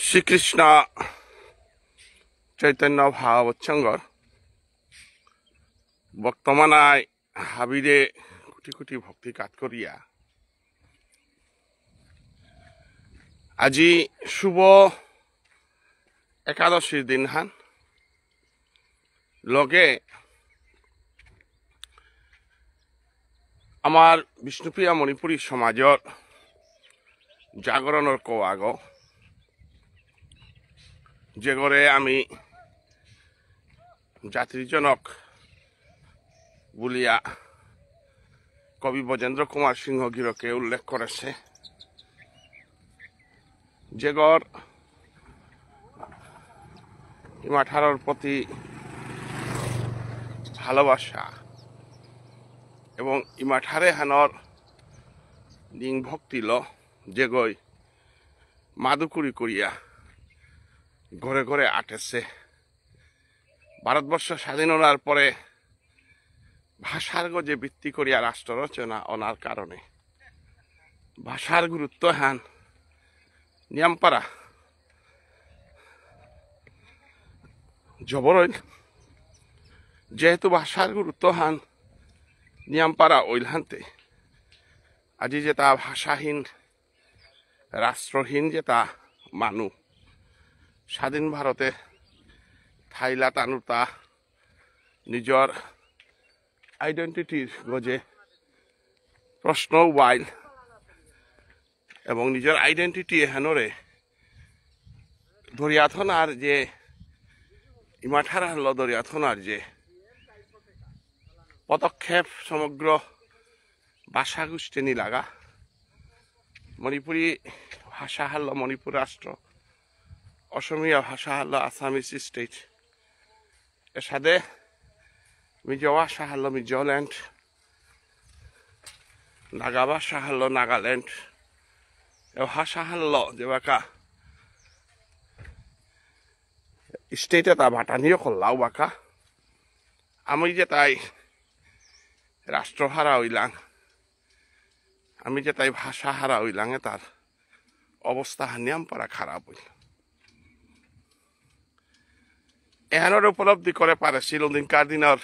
শ্রীকৃষ্ণ চৈতন্য ভাবৎসঙ্গর বর্তমানায় হাবিরে কোটি কোটি ভক্তি কাজ করিয়া আজি শুভ একাদশীর দিন হান লগে আমার বিষ্ণুপ্রিয়া মণিপুরী সমাজর জাগরণের কোয়াগ যে ঘরে আমি জাতিজনক বলিয়া কবি ব্রজেন্দ্র কুমার সিংহ গিরকে উল্লেখ করেছে যে ঘর ইমাঠারর প্রতি ভালোবাসা এবং ইমাঠারে হানর নিং ভক্তিল যে গই মাদুকুরি করিয়া ঘরে ঘরে আটেছে ভারতবর্ষ স্বাধীন হওয়ার পরে ভাষার গজে ভিত্তি করিয়া রাষ্ট্র রচনা অনার কারণে ভাষার গুরুত্ব হান নিয়ামপাড়া জবরইল যেহেতু ভাষার গুরুত্ব হান নিয়ামপাড়া ওইলহান্তে আজি যে তা ভাষাহীন রাষ্ট্রহীন যে তা মানু স্বাধীন ভারতে থাইলা তানুতা নিজর আইডেন্টিটির গজে প্রশ্ন ওয়াইল এবং নিজের আইডেন্টিটি হেনরে দরিয়াথনার যে ইমাঠার হল দরিয়াথনার যে পদক্ষেপ সমগ্র ভাষা গোষ্ঠী নি লাগা মণিপুরী ভাষা হল মণিপুর রাষ্ট্র অসমীয়া ভাষা হল আসামিস স্টেট এর সাথে মিজো ভাষা হল মিজোল্যান্ড নাগা ভাষা হল নাগাল্যান্ড এ ভাষা হল যেবাকা স্টেটে তা ভাটানিও করলাও বাকা আমি যে তাই রাষ্ট্র হারা হইলাম আমি যে তাই ভাষা হারা হইলাম তার অবস্থা নিয়ামপাড়া খারাপ হইল এহানোর উপলব্ধি করে পারেছিল দিনকার দিনের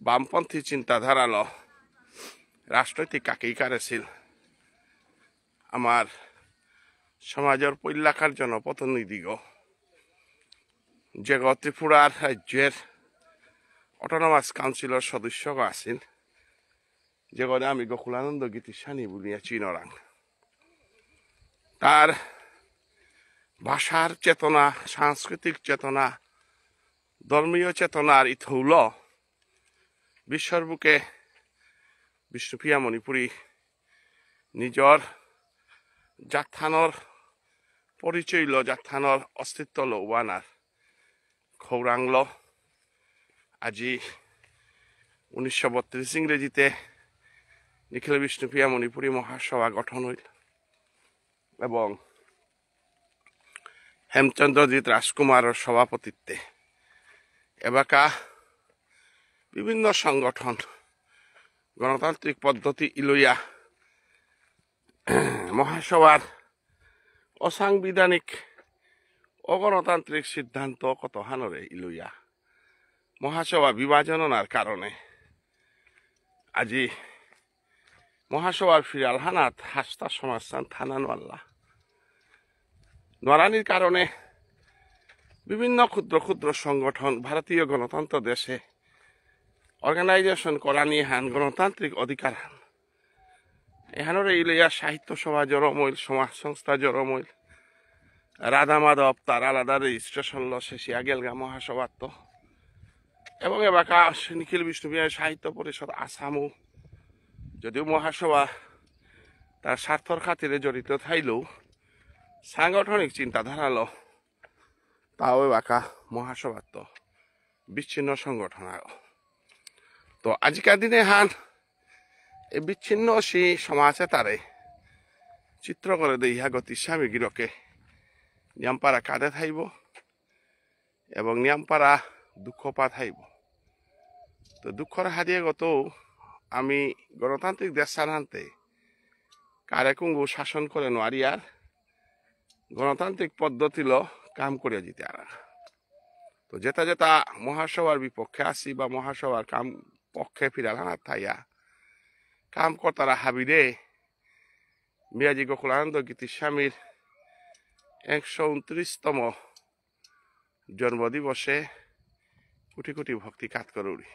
বামপন্থী চিন্তাধারালো রাজনৈতিক কাকেই কারেছিল আমার সমাজের পৈলাকার জনপ্রতিনিধিগ যে ত্রিপুরার রাজ্যের অটোনমাস কাউন্সিলর সদস্য আছিল যে গনে আমি গোকুলানন্দ গীতিসানি বলিয়া চিনরাং তার ভাষার চেতনা সাংস্কৃতিক চেতনা ধর্মীয় চেতনার ইথৌল বিশ্বর বুকে বিষ্ণুপ্রিয়া মণিপুরী নিজর জাথানর পরিচয় ল জাথানর অস্তিত্ব ল ওয়ানার খৌরাংল আজি 1932 ইংরেজিতে নিখিল বিষ্ণুপ্রিয়া মণিপুরী মহাসভা গঠন হইল এবং হেমচন্দ্রজিৎ রাজকুমারের সভাপতিত্বে এবাকা বিভিন্ন সংগঠন গণতান্ত্রিক পদ্ধতি ইলইয়া মহাসভার অসাংবিধানিক অগণতান্ত্রিক সিদ্ধান্ত কত হানরে ইলইয়া মহাসভা বিভাজনার কারণে আজি মহাসভার ফিরাল হানাত হাস্তা সমাজস্থান থানা নোয়াল্লা নরানির কারণে বিভিন্ন ক্ষুদ্র ক্ষুদ্র সংগঠন ভারতীয় গণতন্ত্র দেশে অর্গানাইজেশন করা নিয়ে হান গণতান্ত্রিক অধিকার হান এহানোর ইলিয়া সাহিত্য সভা জরমইল সমাজ সংস্থা জরমইল রাধা মাধব তার আলাদা রেজিস্ট্রেশন ল শেষিয়া গেলগা মহাসভাত্ম এবং এবাকা নিখিল বিষ্ণুপ্রিয়া সাহিত্য পরিষদ আসামও যদিও মহাসভা তার স্বার্থর খাতিরে জড়িত থাইলেও সাংগঠনিক চিন্তাধারা ল তাও এবাকা মহাসভাত্ম বিচ্ছিন্ন সংগঠন তো আজকের দিনে হান এই বিচ্ছিন্ন সেই সমাজে তারে চিত্র করে দেইহা গতি স্বামী গিরকে নিয়ামপাড়া কাঁদে থাইব এবং নিয়ামপাড়া দুঃখ পা থাইব তো দুঃখর হারিয়ে গত আমি গণতান্ত্রিক দেশ সাধারণতে কারে কুঙ্গু শাসন করে নোয়ারিয়ার গণতান্ত্রিক পদ্ধতিল কাম করে যেতে আর তো যেটা যেটা মহাসভার বিপক্ষে আসি বা মহাসভার কাম পক্ষে ফিরালাম আর থাইয়া কাম কর্তারা হাবিরে মিয়াজি গোকুলানন্দ গীতিস্বামীর 129তম জন্মদিবসে কোটি কোটি ভক্তি কাত করুরি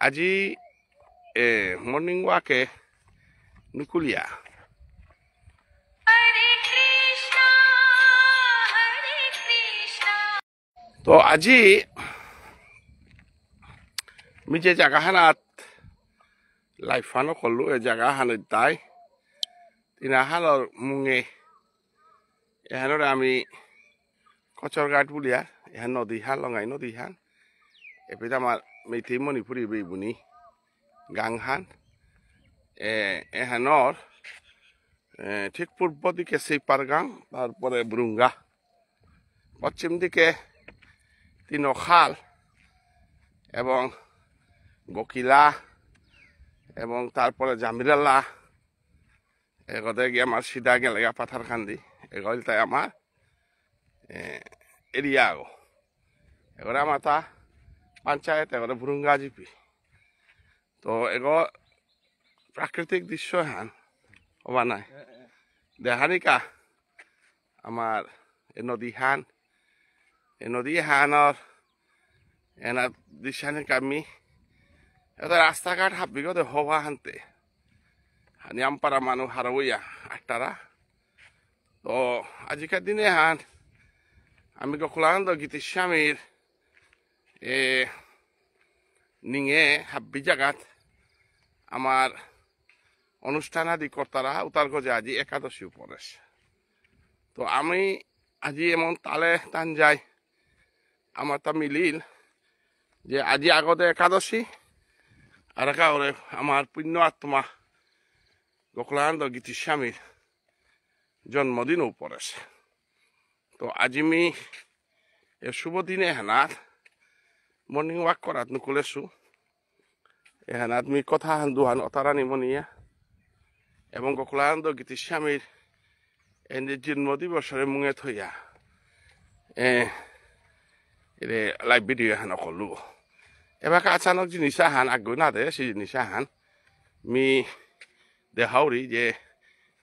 আজি মর্নিং ওয়াকে নুকুলিয়া তো আজি আমি যে জায়গাখানাত লাইফানো করলো এই জায়গাখানত তাই তিনাহালর মুঙে এহানরে আমি কচরঘাট বুলিয়া এহান নদী হান লঙাই নদী হান এপিত আমার মেথি মণিপুরি বেইবুনি গাংহান এহানর ঠিক পূর্ব দিকে সেইপার গাং তারপরে ব্রুঙ্গা পশ্চিম দিকে তিনখাল এবং গকিলা এবং তারপরে জামিরাল্লা এগোতে গিয়ে আমার সিধা গেলে পাথার খান্দি এগোল তাই আমার এরিয়া আগো এগোরে আমার তা পঞ্চায়েত এগোরে ভুরুঙ্গা জিপি তো এগো প্রাকৃতিক দৃশ্য হান হবা নাই দেহানিকা আমার এই নদী হানর এনা দৃশ্যানি কামি এটা রাস্তাঘাট হাবিগত হওয়া হানতে নিয়ামপাড়া মানুষ হারবইয়া আটটারা তো আজিকার দিনে হান আমি গোকুলানন্দ গীতিস্বামীর নিঙে হাব্বি জাগাত আমার অনুষ্ঠান আদি কর্তারা উতার গজে আজি একাদশী উপদেশ তো আমি আজি এমন তালে টান যাই আমার তা মিলিল যে আজি আগতে একাদশী আর আমার পুণ্য আত্মা গোকুলানন্দ গীতিস্বামীর জন্মদিন উপরেশ তো আজি মি এ শুভ দিনে হেনাত মর্নিং ওয়াক করাত নুকুলেছু এহানাত মি কথা হান দুহান অতারানি মনিয়া এবং গোকুলানন্দ গীতিস্বামীর এনে জন্মদিবসরে মুঙে থইয়া লাইভ ভিডিও হান করলু এবার আচানক জিনিস হান আগ্রহ না দে সেই জিনিস হান মি দেখাওরি যে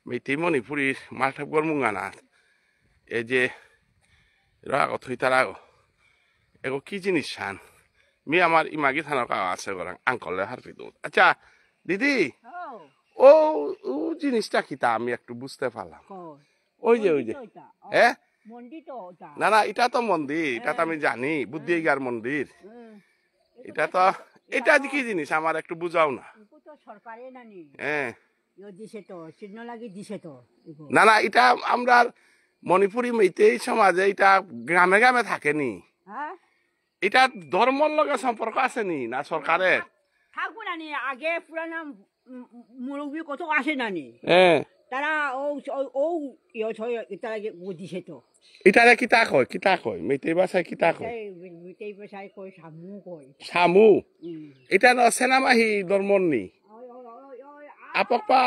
মেথি মণিপুরীর মালঠাবগর মুঙানাথ এই যে রাগ থইতার আগ এগো কি জিনিস হান মি আমার ইমাগি থানক আছে গরাং আঙ্কলে হারপি দৌ আচ্ছা দিদি ও ও জিনিসটা কিতা আমি একটু বুঝতে পারলাম ওই যে হ্যাঁ না না এটা তো মন্দির এটা তো আমি জানি বুদ্ধিগার মন্দির এটা তো এটা কি জিনিস আমার একটু বুঝাও না হ্যাঁ না না এটা আমরা মণিপুরি মেইতেই সমাজে এটা গ্রামে গ্রামে থাকেনি এটা ধর্মর লগে সম্পর্ক আছে নি না সরকারের থাকবো না নি আগে পুরানা মুরব্বী কত আসে না নি তারা ও তারা দিছে তো এটারে কিতা কয় মেইতেই ভাষায় কিতা কয় মেইতেই ভাষায় কয় সামু কয় সামু এটা ন সেনামাহি ধর্মর নি আপকপা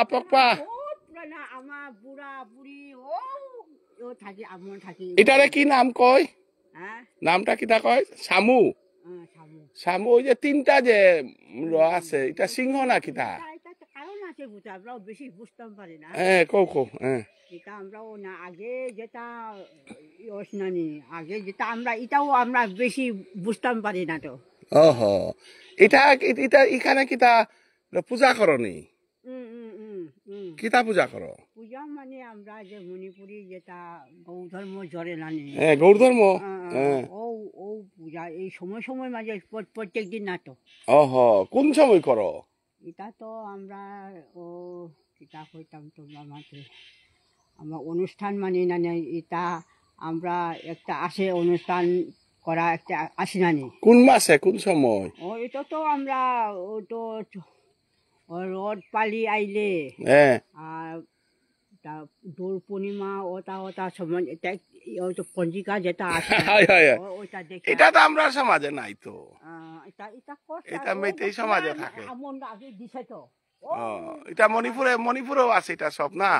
পুরানা আমার বুড়া বুড়ি ও থাকি আমন থাকি এটারে কি নাম কয় নামটা কিতা কয় সামু সামু ওই যে তিনটা যে আছে এটা সিংহ না কিতা কারণ আছে আমরাও বেশি বুঝতাম পারি না কৌ এটা আমরাও না আগে যেটা নানি আগে যেটা আমরা এটাও আমরা বেশি বুঝতাম পারি না তো ওহো এটা এটা এখানে কিতা পূজা করনি কিতা পূজা করো পূজা মানে আমরা যে মণিপুরি যেটা গৌধর্ম জরে নানি গৌধর্ম ও পূজা এই সময় সময় মাঝে প্রত্যেক দিন নাটক ওহো কোন সময় করো এটা তো আমরা এটা কইতাম তো আমাকে আমরা অনুষ্ঠান মানে না এটা আমরা একটা আসে অনুষ্ঠান করা একটা আসে নানি কোন মাসে কোন সময় এটা তো আমরা তো রথ পালি আইলে আর দোল পূর্ণিমা ওটা সময় পঞ্জিকা যেটা আছে ওইটা দেখে এটা তো আমরা সমাজে নাই তো এটা মেইতেই সমাজে থাকে আগে দিছে তো এটা মণিপুরেও আছে এটা সব না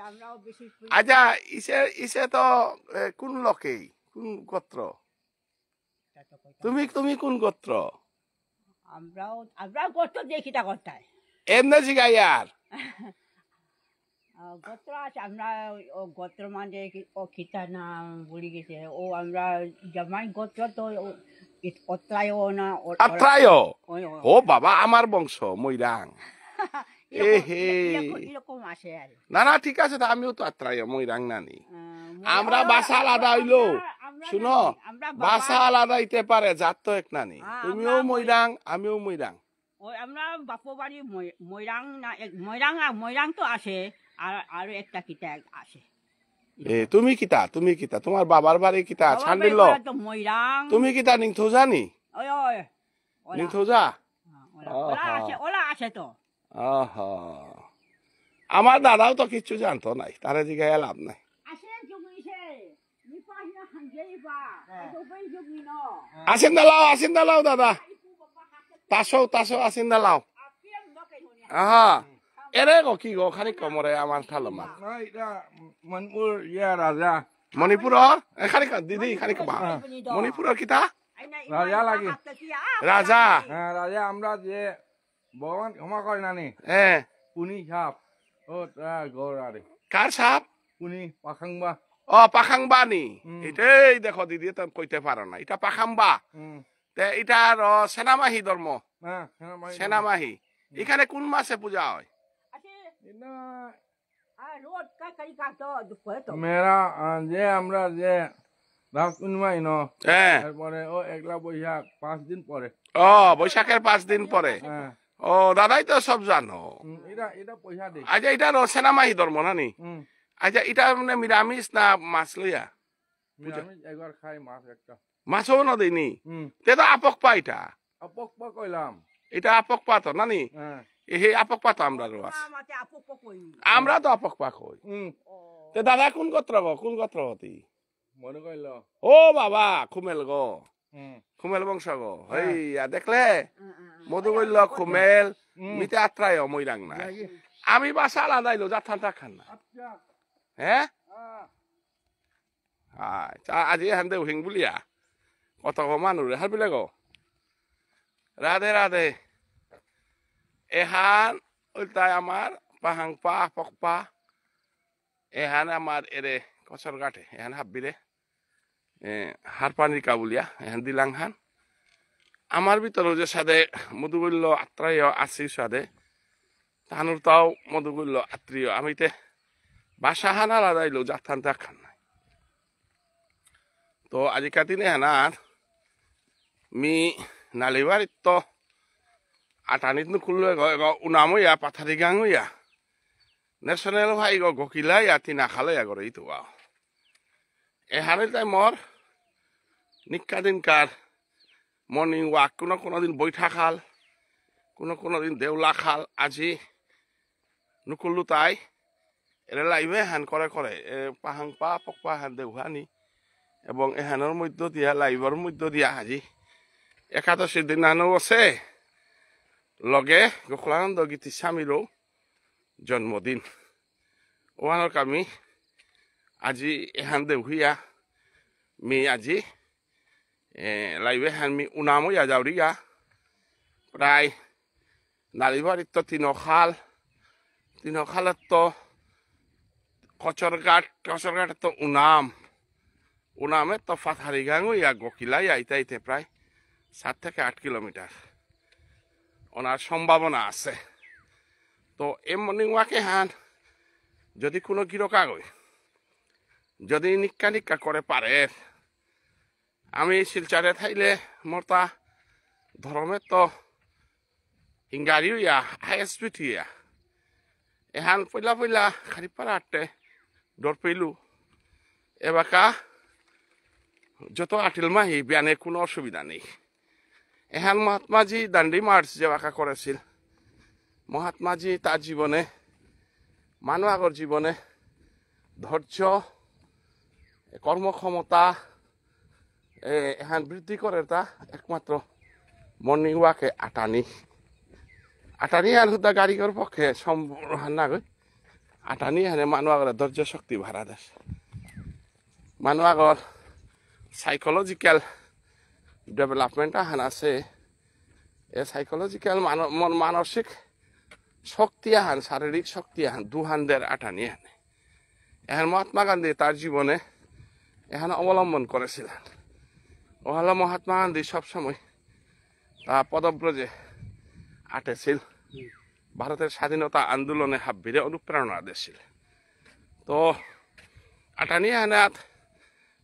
আমরা আচ্ছা ইসে ইসে তো কোন লোকে কোন গোত্র তুমি তুমি কোন গোত্র আমরাও গোত্র দেখিটা করতাই এমনি জিগাইয়ার গোত্র আছে আমরা ও গোত্র মানে ও খিতা নাম ভুলে গেছে ও আমরা জামাই গোত্র তো অত্রায় না আত্রায় ও বাবা আমার বংশ মইরাং এরকম আসে আর না না ঠিক আছে তো আমিও তো আত্রায় মইরাং নানি আমরা বাসা আলাদা হইলো শুনো বাসা আলাদা হইতে পারে জাত তো এক নানি তুমিও মইরাং আমিও মইরাং ওই আমরা বাপু বাড়ি ময়রাং না ময়রাং তো আসে আর একটা কিতা আসে তুমি কিতা তোমার বাবার বাড়ি কিতা ছান্ডিল ময়রাং তুমি কিতা নিংথৌজা নি ওই ওই নিংথৌজা ওলা আছে তো আমার দাদাও তো কিছু জানতো নাই তারে জিগায় লাভ নাই আসেন দালাও দাদা তাসো আসেন দালাও আহা এরে গো কি গো খানিক কমরে আমার খালমা মণিপুর ইয়া রাজা মণিপুৰৰ খানিক দিদি খানিক বা মণিপুৰৰ কিতা রাজা লাগে রাজা হ্যাঁ রাজা আমরা যে ভগবান ক্ষমা করে নানি পুনি সাপ ও গৌর আরে কার সাপ পুনি পাখাংবা পাখাংবা নি এটাই দেখো দিদি তো কইতে পারো না এটা পাখাংবা তে এটা সেনামাহী ধর্ম সেনামাহী এখানে কোন মাসে পূজা হয় মেরা যে আমরা যে রাস পূর্ণিমাই ন তারপরে ও একলা বৈশাখ 5 দিন পরে বৈশাখের 5 দিন পরে দাদাই তো সব জানো এটা পয়সা দে আচ্ছা এটা সেনামাহী ধর্ম নানি আচ্ছা এটা মানে নিরামিষ না মাছ লইয়া নিরামিষ একবার খাই মাছ একটা মাছও না দেয়নি তে তো আপক পা এটা আপক পা কইলাম এটা আপক পা তো নানি এই আপক পা তো আমরা রোয়াস আমরা তো আপক পা কই তে দাদা কোন গোত্র হতি মনে কইল ও বাবা খুমেল গো খুমেল বংশ গো হইয়া দেখলে মধু বলল খুমেল মিতে আত্রায় মইরাং না আমি বাসা আলাদাইলো যাত্রা খান না হ্যাঁ আজি হান্দে হিং বুলিয়া কত মানুষ হার বিলে গো রাধে রাধে এহান ওইটাই আমার পাহাংপা পকপা এহান আমার এরে কচর গাঠে এহান হাববিরে হার পানির কাবুলিয়া এহান দিলাংহান আমার ভিতরে যে সাদে মধুবল্য আত্রায় আসি সাদে তানুর তাও মধুবল্য আত্রীয় আমি তে বাসা হান আলাদাইলো যাত্রান খান নাই তো আজিকার দিনে হানার মি নালিবারিত তো আটানিত নুকুল্লো উনামইয়া পাথারি গাঙইয়া ন্যাশনাল ভাই গকিলাইয়া তিনা খালাইয়া গড়ে ইতো এহানের তাই মর নিকা দিনকার মর্নিং ওয়াক কোনো দিন বৈঠা খাল কোনো দিন দেউলা খাল আজি নুকুল্লু তাই এরা লাইভে হ্যান করে পাহাংপা পকপা হ্যান দেউহানি এবং এহানোর মধ্য দিয়া লাইভর মধ্য দিয়া আজি একাদশীর দিন আনো আছে লগে গোকুলানন্দ গীতি স্বামীরও জন্মদিন ওহানোর কামি আজি এহান দেউহিয়া মি আজি লাইভে হ্যান মি উনামইয়া যাওরিয়া প্রায় নালিবাড়ির তো তিন খালের তো কচরঘাট তো উনামে তো পাথারি গাঙইয়া গকিলাইয়া ইতে প্রায় 7 থেকে 8 কিলোমিটার ওনার সম্ভাবনা আছে তো এই মর্নিং ওয়াকে হান যদি কোনো গিরকাগই যদি নিক্কা করে পারে আমি শিলচারে থাইলে মোরতা ধর্মের তো হিঙ্গারিয়া হাইস্পিটিয়া এহান পইলা খারিপাড়া আটে ডর পেলু এবাকা যত আটিল মাহি বিয়ানে কোনো অসুবিধা নেই এহান মহাত্মাজি দান্ডি মার্চ যে বাঁকা করেছিল মহাত্মাজি তার জীবনে মানুষ আগর জীবনে ধৈর্য কর্মক্ষমতা এহান বৃদ্ধি করে তা একমাত্র মর্নিং ওয়াকে আটানি আর হুদা গাড়ির পক্ষে সম্ভব না গই আটা নিয়ে হানে মানুষ আগর ধৈর্য শক্তি ভাড়া দেশ মানুষ আগর সাইকোলজিক্যাল ডেভেলপমেন্ট আহান আছে এ সাইকোলজিক্যাল মানসিক শক্তি আহান শারীরিক শক্তি আহান দুহানদের আটা নিয়ে হানে এখন মহাত্মা গান্ধী তার জীবনে এখন অবলম্বন করেছিলেন ওহালা মহাত্মা গান্ধী সবসময় তা পদব্রজে আটেছিল ভারতের স্বাধীনতা আন্দোলনে হাব্বিরে অনুপ্রেরণা দিয়েছিল তো আটা নিয়ে আনাত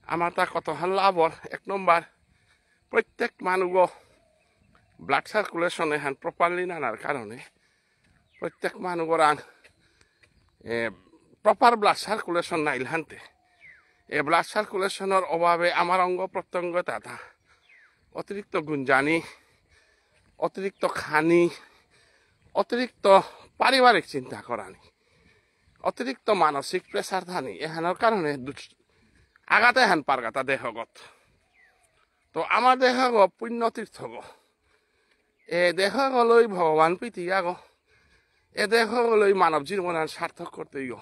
আমার তা কত হান লাভর এক নম্বর প্রত্যেক মানুষ ব্লাড সার্কুলেশন এখান প্রপারলি নানার কারণে প্রত্যেক মানুষের প্রপার ব্লাড সার্কুলেশন নাইল হানতে এই ব্লাড সার্কুলেশনের অভাবে আমার অঙ্গ প্রত্যঙ্গ তা অতিরিক্ত গুঞ্জানি অতিরিক্ত খানি অতিরিক্ত পারিবারিক চিন্তা করানি অতিরিক্ত মানসিক প্রেসার ধানি এখানের কারণে আগাতে হান পারগাতা দেহগত তো আমার দেহগ পুণ্য তীর্থ গো এ দেহগলই ভগবান প্রীতি গো এ দেহগলই মানব জীবনের সার্থক করতেই গো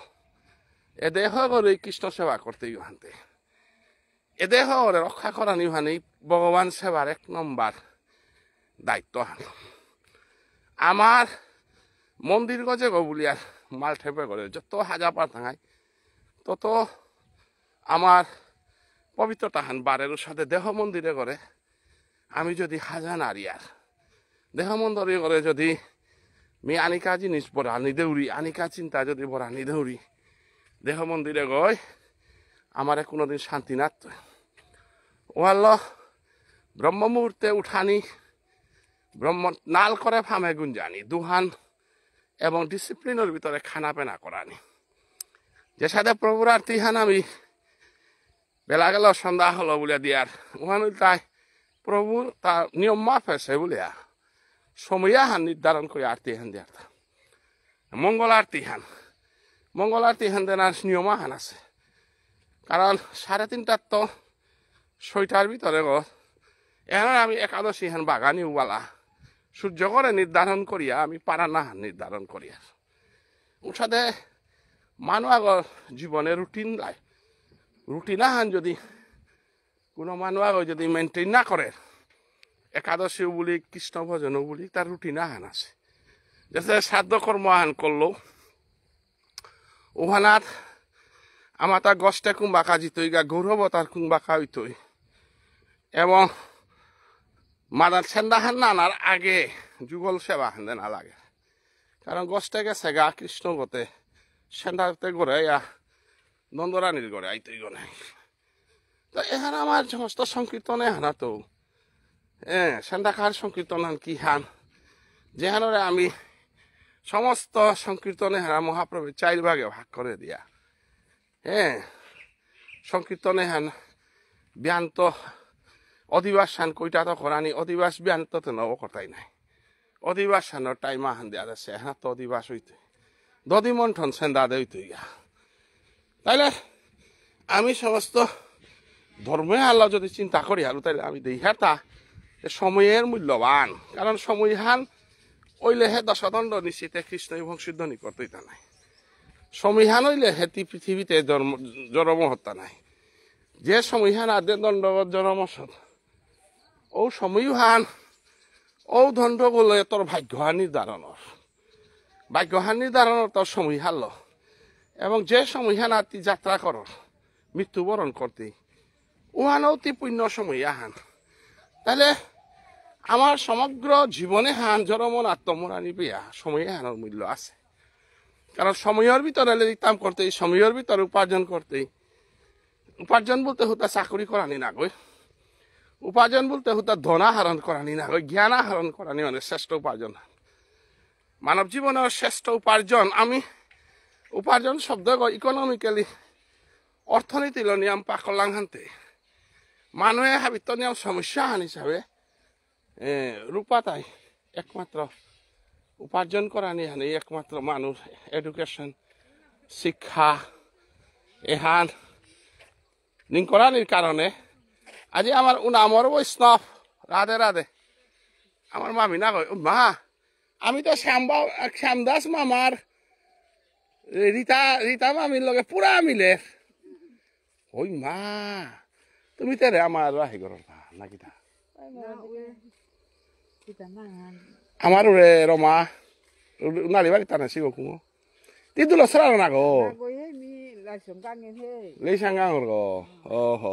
এ দেহগলই কৃষ্ণ সেবা করতেই গো হানতে এ দেহ রক্ষা করানি হানি ভগবান সেবার এক নম্বর দায়িত্ব হান আমার মন্দির গজে গো বলি আর মাল ঠেপে করে যত হাজার পা থাঙায় তত আমার পবিত্রতা হান বারের সাথে দেহ মন্দিরে করে আমি যদি হাজার নারী আর দেহ মন্দিরে করে যদি মি আনিকা জিনিস বরানি দেউরি আনিকা চিন্তা যদি বরানি দেউরি দেহ মন্দিরে গয় আমার কোনোদিন শান্তি নাত ওয়াল ব্রহ্ম মুহূর্তে উঠানি ব্রহ্ম নাল করে ফামে গুঞ্জানি দুহান এবং ডিসিপ্লিনের ভিতরে খানা পেনা করানি যে সাথে প্রভুর আরতি হান আমি বেলা গেল সন্ধ্যা হলো বলে দিয়ার ওখানে তাই প্রভু তার নিয়ম মাফ আছে বলিয়া সময়া হান নির্ধারণ করে আরতি হান দিয়ার মঙ্গল আরতি হান দেনার নিয়মা হান আছে কারণ 3:30টার তো 6টার ভিতরে গো এখন আমি একাদশী হান বাগানি উবালা সূর্য করে নির্ধারণ করিয়া আমি পারা না হান নির্ধারণ করিয়া উঠাতে মানুষ আগর জীবনে রুটিন হান যদি কোনো মানুষ আগর যদি মেনটেন না করে একাদশী বলি কৃষ্ণ ভজন বলি তার রুটিন হান আছে যে শ্রাদ্ধ কর্ম হান করলো ওহানাত আমার তার গছটা কুম্বা কাজিতই গা গৌরব তার কুম্বা খাইতই এবং মাদার সেন্দা হান নানার আগে যুগল সেবা হান না লাগে কারণ গছটা গেছে গা কৃষ্ণ গতে সেন্দাতে গড়ে নন্দরানীর গড়ে আইতই গনে তো এখানে আমার সমস্ত সংকীর্তনে হানা তো সেন্দাকার সংকীর্তন হান কি হান যেহানরে আমি সমস্ত সংকীর্তনে হানা মহাপ্রভু 4 ভাগে ভাগ করে দিয়া সংকীর্তনে হান ব্যান্ত অধিবাস হান কইটা তো করানি অধিবাস ব্যান্ত তো নব কথাই নাই অধিবাস হানোর টাইমা হান দেওয়া আছে হ্যাঁ তো অধিবাস হইতে দদি মন্থন সেন্দা দেইতে গা তাইলে আমি সমস্ত ধর্মে আল্লাহ যদি চিন্তা করি আলো তাইলে আমি দেখা তা সময়ের মূল্যবান কারণ সময় হান ওইলেহে দশদণ্ড নিশ্চিতে কৃষ্ণ এবং সিদ্ধ নিকটই তা নাই সমীহান হইলে হেতি পৃথিবীতে জন্ম হত্যা নাই যে সমীহান আদে দণ্ড জন্মসদ ও সমীহান ও দণ্ড বলে তোর ভাগ্যহান নির্ধারণের তোর সমীহান ল এবং যে সমীহান আতি যাত্রা কর মৃত্যুবরণ করতে উহান অতি পুণ্য সময় হান তাহলে আমার সমগ্র জীবনে হান জরমন আত্মমরানি বিয়া সময় হানোর মূল্য আছে কারণ সময়ের ভিতরে লিখতাম করতে সময়ের ভিতরে উপার্জন করতে উপার্জন বলতে হতো চাকরি করানি না গই উপার্জন বলতে হতো ধন আহরণ করানি না গই জ্ঞান আহরণ করানি মানে শ্রেষ্ঠ উপার্জন মানব জীবনের শ্রেষ্ঠ উপার্জন আমি উপার্জন শব্দ ইকোনমিক্যালি অর্থনীতির নিয়ম পাকলাং হানতে মানুহে হাবিত নিয়ম সমস্যা হান হিসাবে রূপা তাই একমাত্র উপার্জন করানি হানি একমাত্র মানুষ এডুকেশন শিক্ষা এহান নিকরানির কারণে আজি আমার উনামর বৈষ্ণব রাধে রাধে আমার মামি না কয় মা আমি তো শ্যামদাস মামার রীতা রীতা মামির লগে পুরা মিলে ওই মা তুমি তো রে আমার রাহি করো না নাকি তা আমার রে রমা নালি বাড়ি টানা শিব কুমো তিদুল সরা না গো লেইসাঙ্গাঙর গো ওহ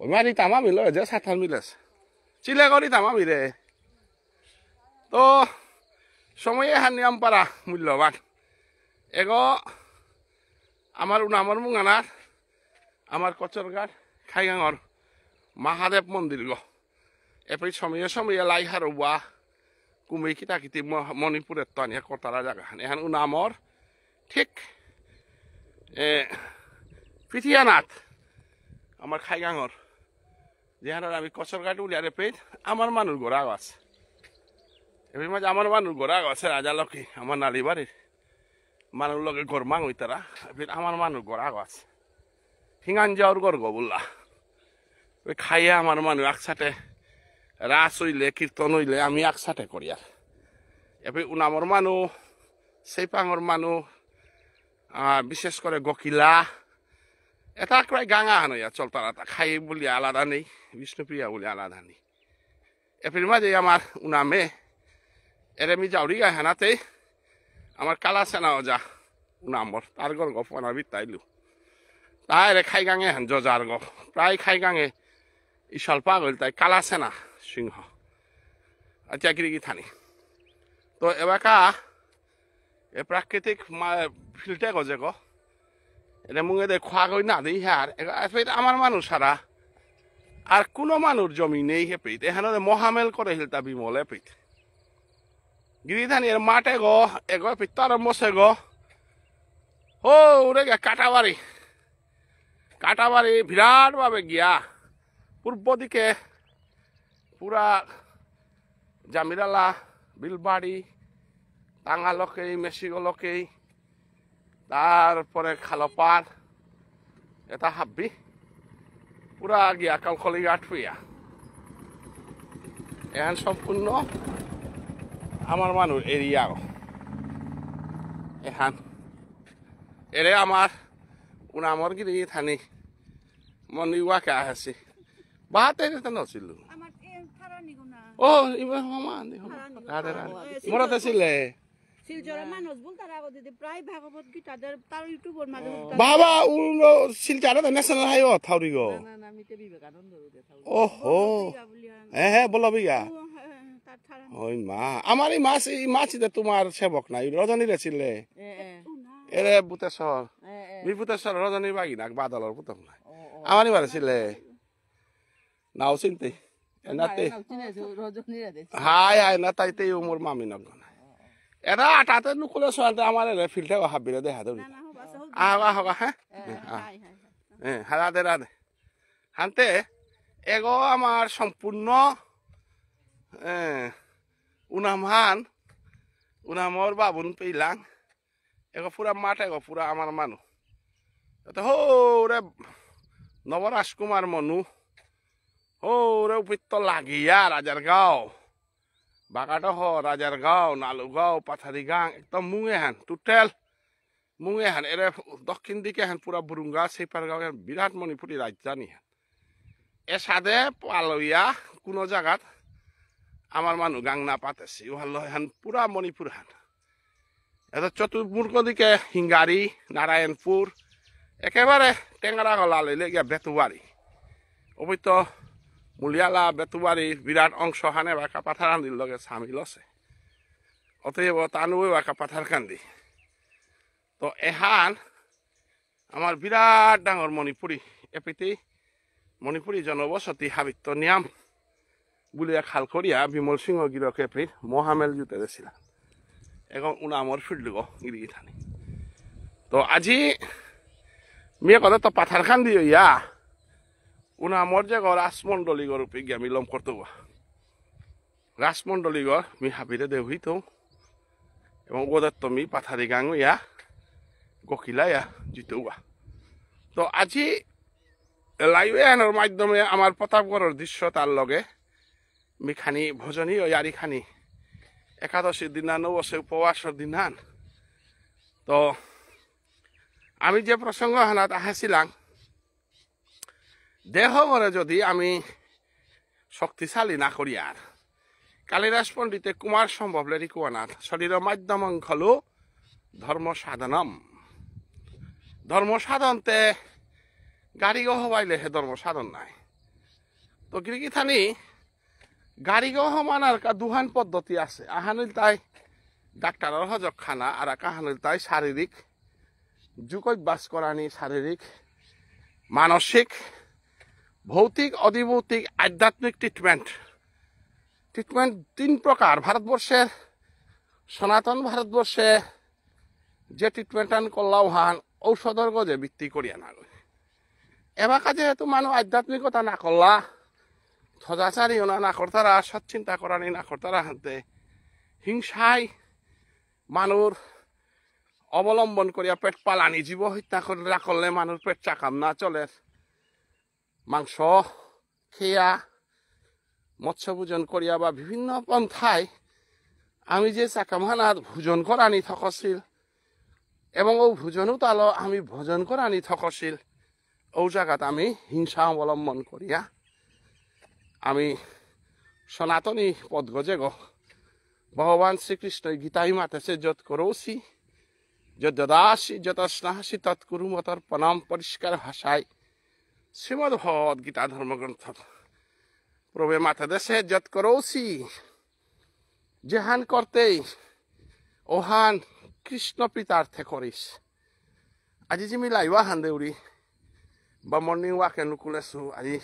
ওই মা রীতা মামি লগে যে সাথাল মিলেস চিলে গো রীতা মামি রে তো সময়ে হান নিয়ম পারা মূল্যবান এগো আমার উনামর মুঙানার আমার কচরগার খাইগাঙর মহাদেব মন্দির গো এপরি সময়ে সময়ে লাইহার ওয়া কুমি কিতা কিতি মণিপুরের তো আনিয়া কতারা জায়গা এখান উনামর ঠিক পিঠিয়ানাথ আমার খাইগাঙর যেখানে আমি কচরগাট উলিয়ারে পেট আমার মানুষ গোড়া গাছ এবার মাঝে আমার মানুষ গোড়া গাছে রাজা লক্ষ্মী আমার নালি বাড়ির মানুষ লগে গরমাং হই তারা এবার আমার মানুষ গোড়া গাছ হিঙান যাওয়ার গর গো বললা ওই খাইয়ে আমার মানুষ একসাথে রাস হইলে কীর্তন হইলে আমি একসাথে করি আর এবার উনামর মানুষ সেই পাঙর মানুষ বিশেষ করে গকিলা এটা প্রায় গাঙা হান চল তারা খাই বলি আলাদা নেই বিষ্ণুপ্রিয়া বলে আলাদা নেই এপ্রিল মাঝে আমার উনামে এরেমি যাওরি গায়ে হানাতে আমার কালা সেনাও যা উনামর তার গর গপনা বিতাইলু তাই রে খাই গাঙে হান যজার গ প্রায় খাই গাঙে ইশাল পাগল তাই কালা সেনা সিংহ আচ্ছা কি থানি তো এবাকা এ প্রাকৃতিক ফিল্টে গজে গো এটা মুঙে দে খোয়া গই না দিই হ্যাঁ আমার মানুষ সারা আর কোনো মানুষ জমি নেই হে পেট এখানে মহামেল করে হিলতা বিমলে পেট গিরিধানি এর মাঠে গো এগো পেট তার মশে গো ও রে গে কাটাবাড়ি বিরাট ভাবে গিয়া পূর্ব দিকে পুরা জামিরালা বিলবাড়ি টাঙ্গালকেই মেশিগলকেই তারপরে খালপার এটা হাব্বি পুরা গিয়া কালখলি গাঠ হইয়া এখন সম্পূর্ণ আমার মানুষ এরিয়া এখন এরে আমার উনামর গিরি থানি মনি ওয়াকে আছি বাহাতে নছিল ও ইবা মামা রাধে রাধে মোরাতে ছিলে বাবা শিলচার ন্যাশনাল হাইওয়ে থাউরি গো ওহো হ্যাঁ বলো বিঘা ওই মা আমার এই মাছ তোমার সেবক নাই রজনীরে ছিলে এরে বুতেশ্বর বিভূতেশ্বর রজনী বাগি না বাদলর পুতক নাই আমারই বারে ছিলে নাও চিনতে এনাতে হাই হাই না তাইতে মোর মামি নগ এটা আটাতে নুকুলে সোয়াতে আমার ফিল্টে হাবিরে দেখা দেবি আহা হ্যাঁ হ্যাঁ রাধে রাধে হানতে এগো আমার সম্পূর্ণ উনামর বাবুন পেইলাং এগো পুরা মাঠ এগো পুরা আমার মানুষ হো রে নবরাজকুমার মনু ও রে উপৃত্ত লাগিয়া রাজার গাঁও বাগাডহ রাজার গাঁও নালুগাঁও পাথারি গাং একদম মুঙে হান টোটেল মুঙে হান এরে দক্ষিণ দিকে হান পুরা বুরুঙ্গা সেইপার গাঁও বিরাট মণিপুরি রাজধানী হান এ সাদে পালইয়া কোনো জায়গাত আমার মানুষ গাং না পাতেছি ভালো হান পুরা মণিপুর হান এটা চতুর্মুর্গ দিকে হিঙ্গারি নারায়ণপুর একেবারে টেঙ্গারা গলা লইলে গিয়া বেতুবাড়ি অবৈত মুলিয়ালা বেতুবাড়ি বিরাট অংশ হানে বাঁকা পাথার কান্দির লগে সামিল আছে অতএব তানুবে বাঁকা পাথার কান্দি তো এহান আমার বিরাট ডাঙর মণিপুরি এপিতি মণিপুরি জনবসতি হাবিত্য নিয়াম বুলিয়া খাল করিয়া বিমল সিংহ গিরক এপির মহামেল জুতে দিয়েছিল এখন উনামর ফিল্ড গো গিরি থানি তো আজি মেয়ে কথা তো পাথার কান্দি ইয়া উনামর যে রাজমন্ডলীগর উপরে গিয়া মিলম করতে রাজমন্ডলীগর মি হাবিরে দেউহিত এবং ওদের তো মি পাথারি গাং ইয়া গকিলা ইয়া জিতে তো আজি লাইভ এর মাধ্যমে আমার প্রতাপগড়ের দৃশ্য তার লগে মি খানি ভোজনী ইয়ারি খানি একাদশীর দিনান নবসে উপবাসের দিনান তো আমি যে প্রসঙ্গ হানাত আহাছিলাম দেহ করে যদি আমি শক্তিশালী না করি আর কালিদাস পণ্ডিতে কুমার সম্ভব লেরি কুয়ানাথ শরীর মাধ্যম খলু ধর্ম সাধনম ধর্ম সাধনতে গাড়ি গহ বাইলে হে ধর্ম সাধন নাই তো কি থানি গাড়ি গহ মানার দুহান পদ্ধতি আছে আহানিল তাই ডাক্তারের হজক খানা আর কাহানিল তাই শারীরিক যোগাভ্যাস করানি শারীরিক মানসিক ভৌতিক অধিভৌতিক আধ্যাত্মিক ট্রিটমেন্ট তিন প্রকার ভারতবর্ষের সনাতন ভারতবর্ষে যে ট্রিটমেন্ট করলাও হান ঔষধের গজে ভিত্তি করিয়া না এবার কাজে যেহেতু মানুষ আধ্যাত্মিকতা না করলা সদাচারী না করতারা সৎচিন্তা করানি না করতারা হাতে হিংসায় মানুষ অবলম্বন করিয়া পেট পালানি জীব হত্যা করে করলে মানুষ পেট চাকাম না চলে মাংস খেয়া মৎস্য ভোজন করিয়া বা বিভিন্ন পন্থায় আমি যে চাকামহানাত ভোজন করানি থকছিল এবং ও ভোজনও তালো আমি ভোজন করানি থকছিল ও জায়গাত আমি হিংসা অবলম্বন করিয়া আমি সনাতনী পদ গজে গো ভগবান শ্রীকৃষ্ণ গীতাই মাতেছে যত করৌসি যত দাসী যত স্নাহাসি তৎকুরু মতর প্রণাম পরিষ্কার ভাষায় শ্রীমদ ভগবদ গীতা ধর্মগ্রন্থ প্রভে মাথা দেশে যত করৌসি যেহান করতেই ওহান কৃষ্ণ পিতার্থে করিস আজি যে মিলাইবা হান দেউরি বা মর্নিং ওয়াকে নুকুলেছো আজি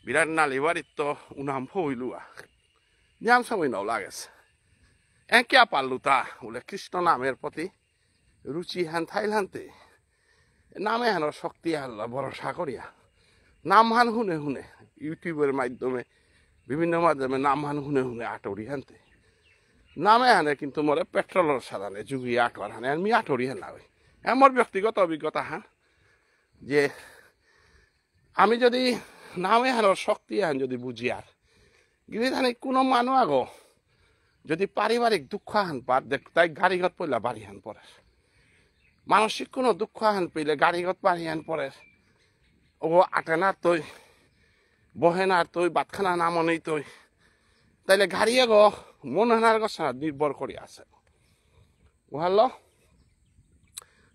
বিরাট নালিবারিত উনাম ফইলুয়া নিয়াম সময় নাও লাগেছে একিয়া পারলু তা বলে কৃষ্ণ নামের প্রতি রুচি হান থাইলান্তে নামে হানোর শক্তি হাল্লা ভরসা করিয়া নাম হান শুনে শুনে ইউটিউবের মাধ্যমে বিভিন্ন মাধ্যমে নাম হান শুনে শুনে আটরি হানতে নামে হানে কিন্তু মরে পেট্রোলের সাধানে যুগি আটর হানে আমি আটরি হান না আমার ব্যক্তিগত অভিজ্ঞতা হান যে আমি যদি নামে হানোর শক্তি হান যদি বুঝি আর গিরিধানে কোনো মানুষ আগো যদি পারিবারিক দুঃখ হান পার দেখ তাই গাড়িগত পইলা বাড়ি হান পরে মানসিক কোনো দুঃখ হান পেলে গাড়িগত বাড়ি হান পরে ও আটেনার তৈ বহেনার তৈ বাতখানা নামনেই তৈ তাইলে গাড়ি আগো মন হানার গছানা নির্ভর করে আছে বুঝল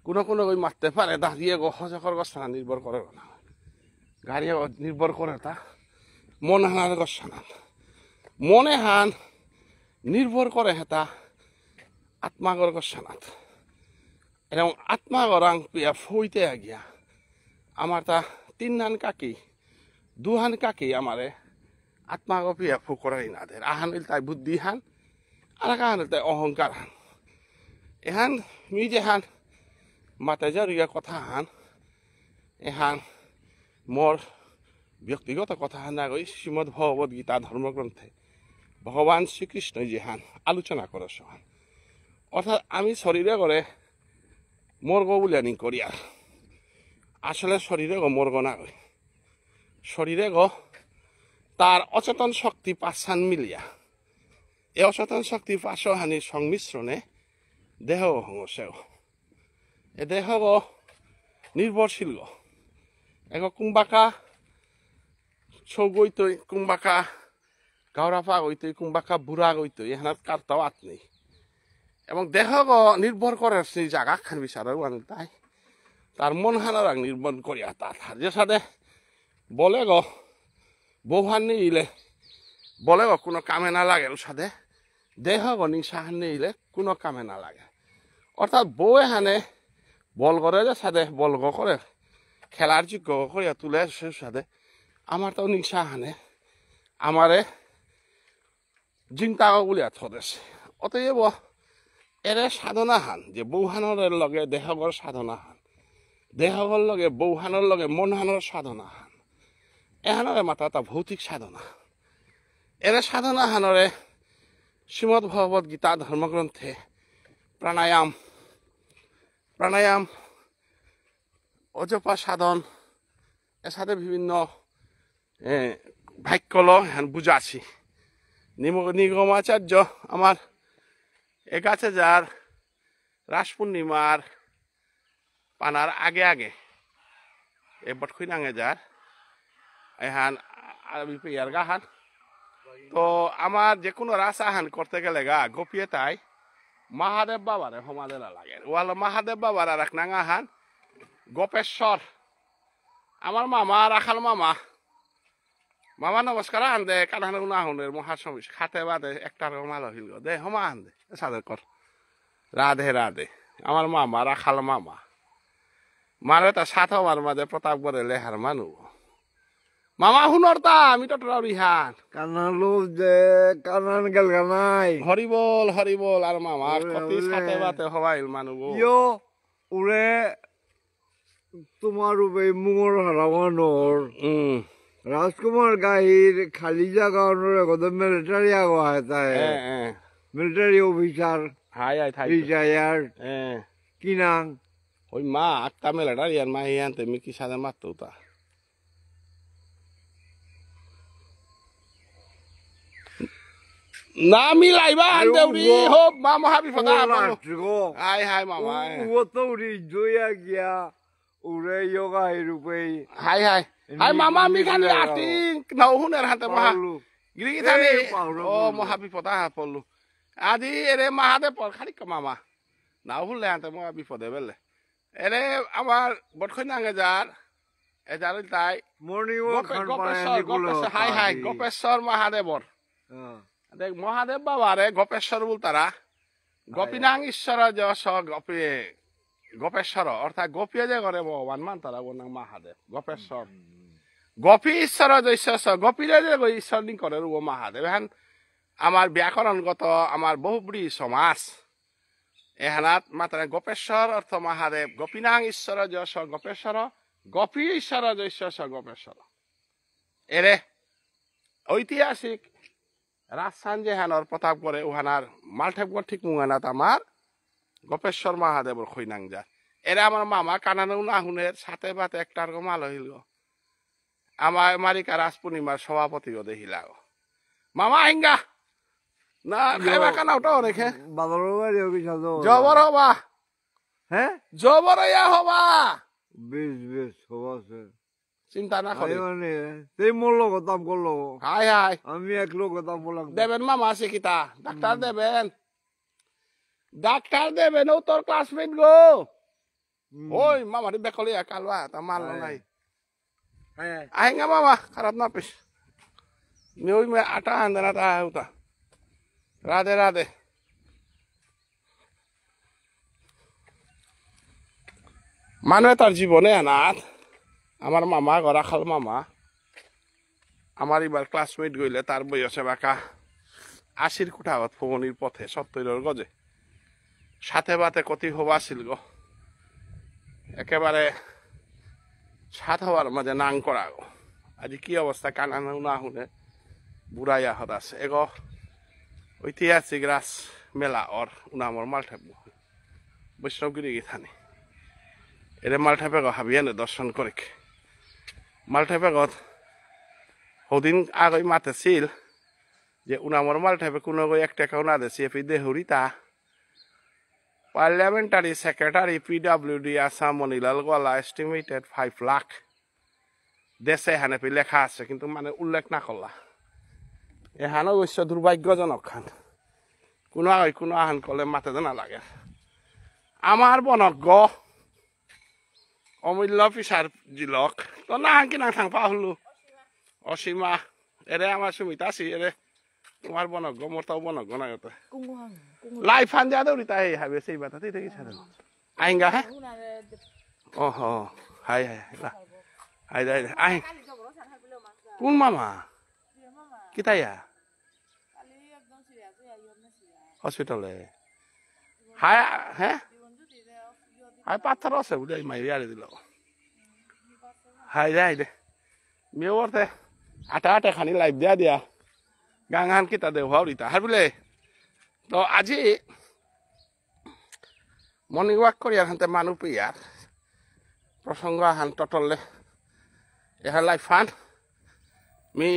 কোনো কোনো ওই মারতে পারে দাঁড়িয়ে গো হজকর গছানা নির্ভর করে না গাড়ি নির্ভর করে তা মন হানার গছানা মনে হান নির্ভর করে হেতা আত্মাগর গছানাত এবং আত্মাগরাং পিয়া ফইতে আগিয়া আমার তা তিনহান কাকি দুহান কাকি আমারে আত্মাগ পিয়া ফু করাই না দে আহানিল তাই বুদ্ধি হান আর কাহানিল তাই অহংকার হান এহান মি যে হান মাতে যারিয়া কথা হান এহান মোর ব্যক্তিগত কথা হান না কই শ্রীমদ ভগবদ গীতা ধর্মগ্রন্থে ভগবান শ্রীকৃষ্ণ যে হান আলোচনা করে সহান অর্থাৎ আমি শরীরে করে মর্গ বলে আনি করি আর আসলে শরীরে গো মর্গ না কই শরীরে গো তার অচেতন শক্তি পাঁচান মিলিয়া এই অচেতন শক্তি পাঁচহানির সংমিশ্রণে দেহ হংসে এ দেহ গো নির্ভরশীল গো এগো কুম্বাকা ছৌ গইতই কুম্বাকা গাওরাফা গইতই কুম্বাকা বুড়া গইতই এখানে কারতাও আত নেই এবং দেহ গো নির্ভর করে সেই জায়গা খান বিচারেও আনি তাই তার মন হানার নির্ভর করিয়া তার যে সাথে বলে গো বৌহান নিলে বলে গো কোনো কামে না লাগে ওর সাথে দেহ গো নিশাহান নিলে কোনো কামে না লাগে অর্থাৎ বউ এখানে বল করে যে সাথে বল গো করে খেলার যোগ্য করিয়া তুলে সে সাথে আমার তো নিশা হানে আমারে চিন্তা বলিয়া থদেছে অতএব এরে সাধনা হান যে বৌহানের লগে দেহগর সাধনা হান দেহগর লগে বৌহানের লগে মনহানের সাধনা হান এহানরে মাতা এটা ভৌতিক সাধনা এরে সাধনা হানরে শ্রীমদ ভগবদ গীতা ধর্মগ্রন্থে প্রাণায়াম অজপা সাধন এর সাথে বিভিন্ন ভাগ্যল হ্যান বুঝাছি নিগমাচার্য আমার একাছে যার রাস পূর্ণিমার পানার আগে আগে এ বটখুই নাঙে যার এহান আরবি পেয়ার গাহান তো আমার যে কোনো রাসাহান করতে গেলে গা গোপিয়ে তাই মহাদেব বাবারে হমাদেরা লাগে ওয়াল মহাদেব বাবার আর এক নাঙাহান গোপেশ্বর আমার মামা রাখাল মামা মামা নমস্কার আন দে কানান উনাহনের মহাসমিস খাতে বাদে একটা মাল হইল দে হমা আন দে সাদের কর রাধে রাধে আমার মামা রাখাল মামা মানে তা সাত হওয়ার মাঝে প্রতাপগড়ে লেহার মানু মামা হুনর তা আমি তো রিহান কানালো যে কানান গেল গানাই হরিবল আর মামা কতি সাথে বাতে হওয়াইল মানু ইয়ো উড়ে তোমার উপরে মুঙর হারামানোর রাজকুমার গাহির খালি জায়গা কত মিলিটারি আগে তাই মিলিটারি অফিসার হাই হাই থাই রিটায়ার্ড কিনাং ওই মা আক্তা মিলিটারি আর মা হিয়ানতে মিকি সাথে মারতো তা না মিলাইবা আন্দেউরি হোপ মা মহাবিপদ হাই হাই মামা ও তো উড়ি জয়া গিয়া উড়ে যোগা রূপে হাই হাই হাই মামা মি খানি আটিং নাও হুনের হাতে মহা গিরি থানি ও মহাবিপদ হা পড়লু আজি এরে মাহাদে পর খালি মামা নাও হুলে হাতে মহাবিপদে বেলে এরে আমার বটখই নাঙে যার এ যার তাই মর্নিং গোপেশ্বর হাই হাই গোপেশ্বর মহাদেবর দেখ মহাদেব বাবারে গোপেশ্বর বল তারা গোপীনাং ঈশ্বর যশ গোপী গোপেশ্বর অর্থাৎ গোপীয় যে করে ভগবান মান তারা বনাং মহাদেব গোপেশ্বর গোপী ঈশ্বর জৈশ্য গোপীরে যে ঈশ্বর নি করে ও মহাদেব এখন আমার ব্যাকরণগত আমার বহুব্রী সমাজ এহানাত মাত্রা গোপেশ্বর অর্থ মহাদেব গোপীনাং ঈশ্বর যশ গোপেশ্বর গোপী ঈশ্বর জৈশ্য গোপেশ্বর এরে ঐতিহাসিক রাজস্থান যে হানর প্রতাপ করে ওহানার মালঠেপগড় ঠিক মুঙানাত আমার গোপেশ্বর মহাদেবর খৈনাং যা এরা আমার মামা কানানো না হুনের সাথে বাতে একটার মাল হইল আমার মারিকা রাজ পূর্ণিমার সভাপতিও দেখিলা মামা হিঙ্গা না খাইবা কানাওটাও রেখে জবর হবা হ্যাঁ জবর ইয়া হবা বেশ বেশ হবা চিন্তা না করি সেই মোর লগত দাম করলো হাই হাই আমি এক লোক দাম বললাম দেবেন মামা শিখিতা ডাক্তার দেবেন ও তোর ক্লাসমেট গো ওই মামা বেকলি কালবা তা মাল নাই আহেঙ্গা মামা খারাপ না পিস ওই মে আটা আনতে না তা উতা রাধে রাধে মানুহে তার জীবনে আনাত আমার মামা গরাখাল মামা আমার এবার ক্লাসমেট গইলে তার বয়সে বাঁকা 80 কুঠাগত ফোমনির পথে 70 গজে সাথে বাতে কতি হবা ছিল গো একেবারে সাত হওয়ার মাঝে নাং করা গো আজি কি অবস্থা কানানো না শুনে বুড়াইয়া হত আছে এগো ঐতিহাসিক রাস মেলা ওর উনামর মালঠাপ বৈষ্ণবগিরি গীথানি এরে মালঠাপে গো হাবিয়ানে দর্শন করে মালঠাপেগত সদিন আগৈ মাতেছিল যে উনামর মালঠাপে কোনো গৈ 1 টাকাও না দেছি এপি দেহুরিতা parliamentary secretary PWD Assam Manilal গলা এস্টিমেটেড 5 লাখ দেশে হানেপি লেখা আছে কিন্তু মানে উল্লেখ না করলা এহানো অবশ্য দুর্ভাগ্যজনক খান কোনো আগৈ কোনো আহান কলে মাতে না লাগে আমার বনজ্ঞ অমূল্য পিসার জিলক তো না হাঙ্কি না থাংপা হলো অসীমা এরে আমার সুমিতা আছি এরে তোমার বনজ্ঞ মোর তাও বনজ্ঞ না গত লাই ফান যা দৌড়ি তাই হাবে সেই বাতা তুই দেখি ছাড়ো আইঙ্গা হ্যাঁ ও হ high high high hi I কোন মামা কিতাইয়া হসপিটালে হাই হ্যাঁ হাই পাথর আছে বুঝাই মাইরি দিল হাই দে মেয়ে ওরতে আটা খানি লাইভ দিয়া গাঙান কিতা দেও হরিতা হার বলে তো আজি মর্নিং ওয়াক করি হানতে মানুষ পেয়ার প্রসঙ্গ হান টটলে এহার লাই ফান মি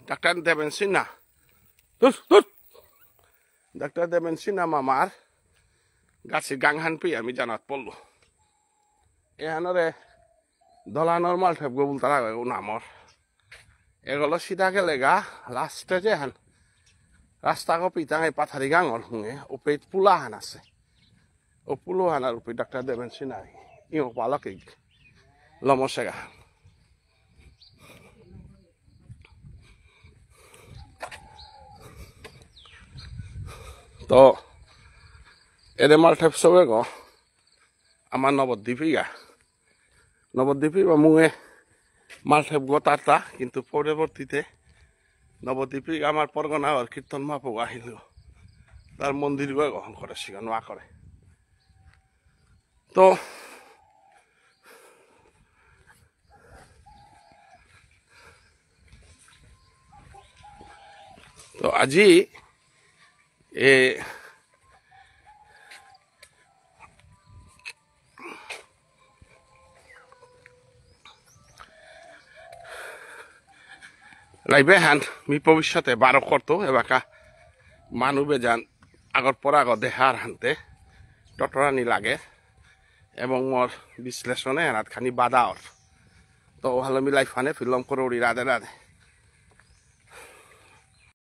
ডাক্তার দেবেন সিনহা ডাক্তার দেবেন সিনহা মামার গাছি গাংহান পেয়ে আমি জানাত পড়লো এখানরে দলানোর মাল ঠেপ গোবুল তারা নামর এগুলো সিধা গেলে গা লাস্টে যে হান রাস্তা কপিতা এই পাথারি গাঙর হুঙে ওপে পুলা হান আছে ও পুলো হানার উপরে ডাক্তার দেবেন সিনাই ইও পালকে লমসেগা তো এদের মাল ঠেপ সবে গো আমার নবদ্বীপী বা মুয়ে মাল ঠেপ গো তারতা কিন্তু পরবর্তীতে নবদ্বীপী আমার পরগনা আর কীর্তন মাপক আহিল তার মন্দির গো গ্রহণ করে সেখানে নোয়া করে তো তো আজি এ লাইবে হান মি ভবিষ্যতে 12 করতো এবাকা মানুবে যান আগর পর আগর দেহার হানতে টটরানি লাগে এবং মোর বিশ্লেষণে হাতখানি বাধা তো ভালো মিলাই ফানে ফিল্ম করে উড়ি রাধে রাধে